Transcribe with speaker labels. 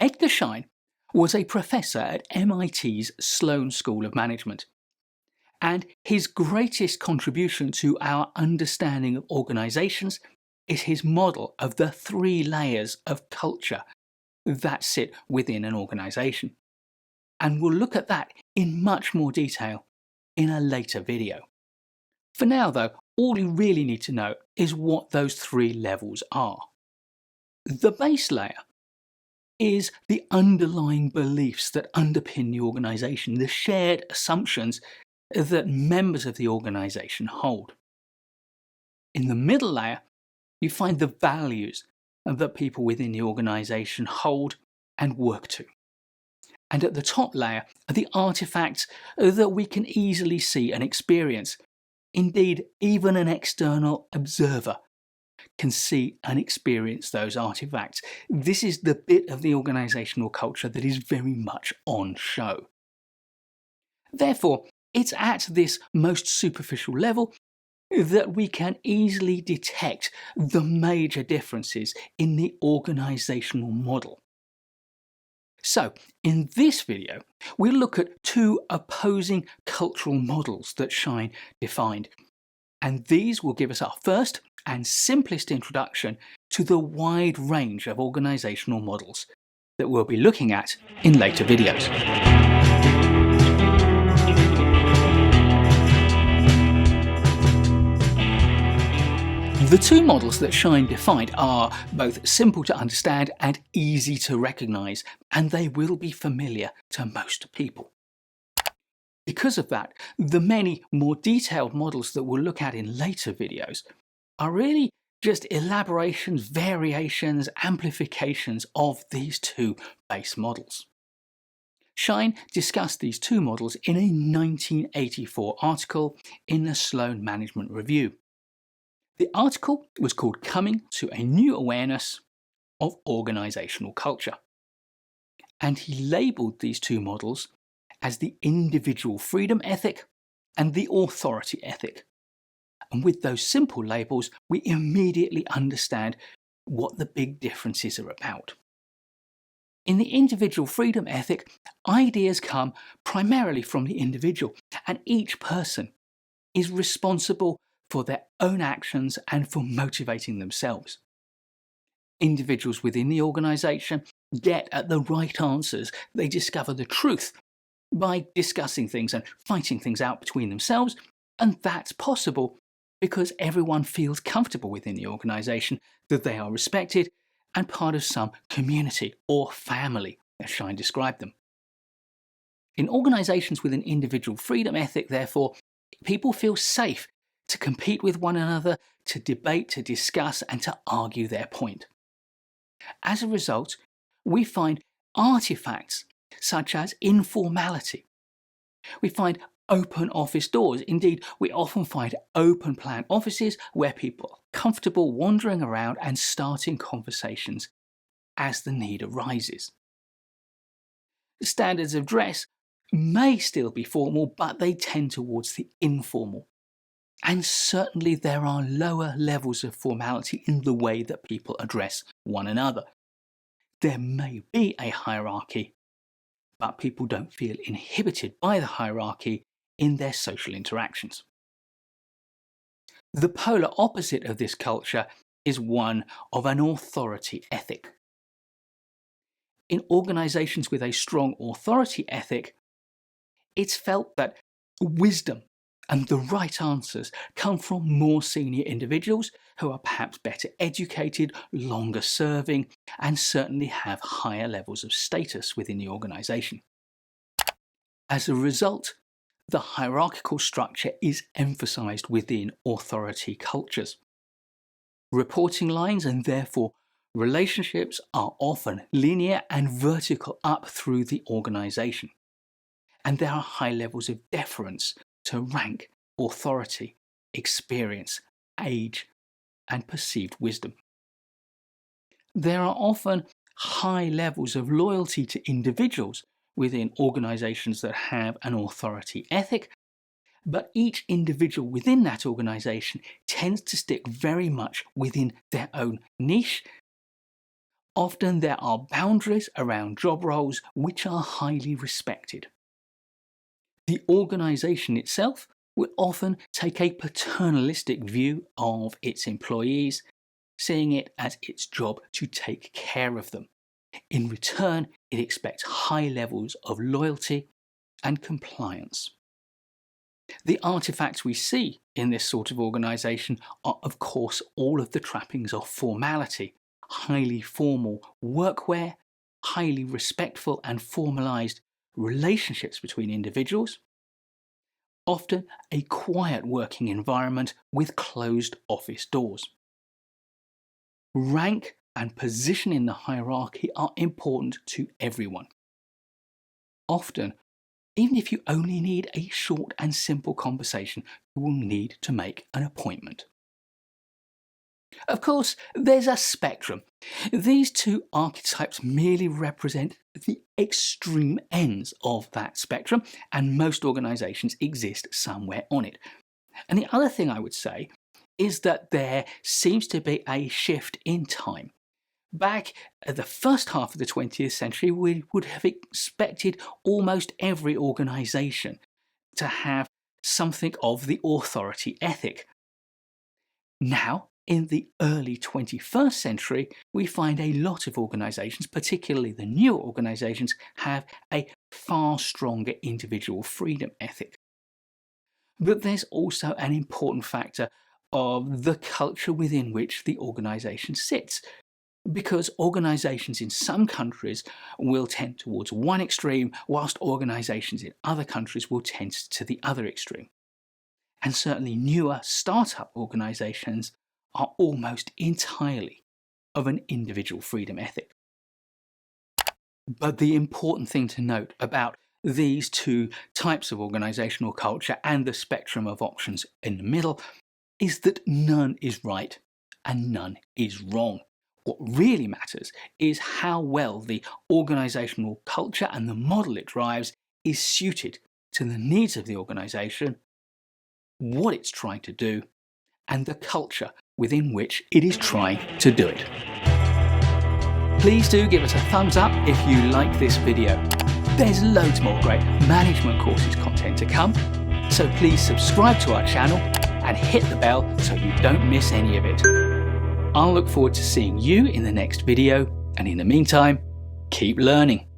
Speaker 1: Edgar Schein was a professor at MIT's Sloan School of Management, and his greatest contribution to our understanding of organizations is his model of the 3 layers of culture that sit within an organization. And we'll look at that in much more detail in a later video. For now though, all you really need to know is what those 3 levels are. The base layer is the underlying beliefs that underpin the organization, the shared assumptions that members of the organization hold. In the middle layer, you find the values that people within the organization hold and work to. And at the top layer are the artifacts that we can easily see and experience. Indeed, even an external observer can see and experience those artifacts. This is the bit of the organizational culture that is very much on show. Therefore, it's at this most superficial level that we can easily detect the major differences in the organizational model. So, in this video, we'll look at 2 opposing cultural models that Schein defined, and these will give us our first and simplest introduction to the wide range of organizational models that we'll be looking at in later videos. The 2 models that Schein defined are both simple to understand and easy to recognize, and they will be familiar to most people. Because of that, the many more detailed models that we'll look at in later videos are really just elaborations, variations, amplifications of these 2 base models. Schein discussed these 2 models in a 1984 article in the Sloan Management Review. The article was called Coming to a New Awareness of Organizational Culture, and he labelled these 2 models as the individual freedom ethic and the authority ethic. And with those simple labels, we immediately understand what the big differences are about. In the individual freedom ethic, ideas come primarily from the individual, and each person is responsible for their own actions and for motivating themselves. Individuals within the organisation get at the right answers. They discover the truth by discussing things and fighting things out between themselves, and that's possible because everyone feels comfortable within the organisation, that they are respected and part of some community or family, as Schein described them. In organisations with an individual freedom ethic, therefore, people feel safe to compete with one another, to debate, to discuss, and to argue their point. As a result, we find artifacts such as informality. We find open office doors. Indeed, we often find open plan offices where people are comfortable wandering around and starting conversations as the need arises. Standards of dress may still be formal, but they tend towards the informal. And certainly there are lower levels of formality in the way that people address one another. There may be a hierarchy, but people don't feel inhibited by the hierarchy in their social interactions. The polar opposite of this culture is one of an authority ethic. In organisations with a strong authority ethic, it's felt that wisdom and the right answers come from more senior individuals who are perhaps better educated, longer serving, and certainly have higher levels of status within the organisation. As a result, the hierarchical structure is emphasised within authority cultures. Reporting lines and therefore relationships are often linear and vertical up through the organisation, and there are high levels of deference to rank, authority, experience, age, and perceived wisdom. There are often high levels of loyalty to individuals within organisations that have an authority ethic, but each individual within that organisation tends to stick very much within their own niche, Often there are boundaries around job roles which are highly respected. The organisation itself will often take a paternalistic view of its employees, seeing it as its job to take care of them. In return, it expects high levels of loyalty and compliance. The artifacts we see in this sort of organisation are, of course, all of the trappings of formality: highly formal workwear, highly respectful and formalised relationships between individuals, often a quiet working environment with closed office doors. Rank and position in the hierarchy are important to everyone. Often, even if you only need a short and simple conversation, you will need to make an appointment. Of course, there's a spectrum. These two archetypes merely represent the extreme ends of that spectrum, and most organisations exist somewhere on it. And the other thing I would say is that there seems to be a shift in time. Back at the first half of the 20th century, we would have expected almost every organisation to have something of the authority ethic. Now, in the early 21st century, we find a lot of organisations, particularly the newer organisations, have a far stronger individual freedom ethic. But there's also an important factor of the culture within which the organisation sits, because organisations in some countries will tend towards one extreme, whilst organisations in other countries will tend to the other extreme. And certainly newer startup organisations are almost entirely of an individual freedom ethic. But the important thing to note about these two types of organisational culture and the spectrum of options in the middle is that none is right and none is wrong. What really matters is how well the organisational culture and the model it drives is suited to the needs of the organisation, what it's trying to do, and the culture within which it is trying to do it. Please do give us a thumbs up if you like this video. There's loads more great management courses content to come, so please subscribe to our channel and hit the bell so you don't miss any of it. I'll look forward to seeing you in the next video, and in the meantime, keep learning.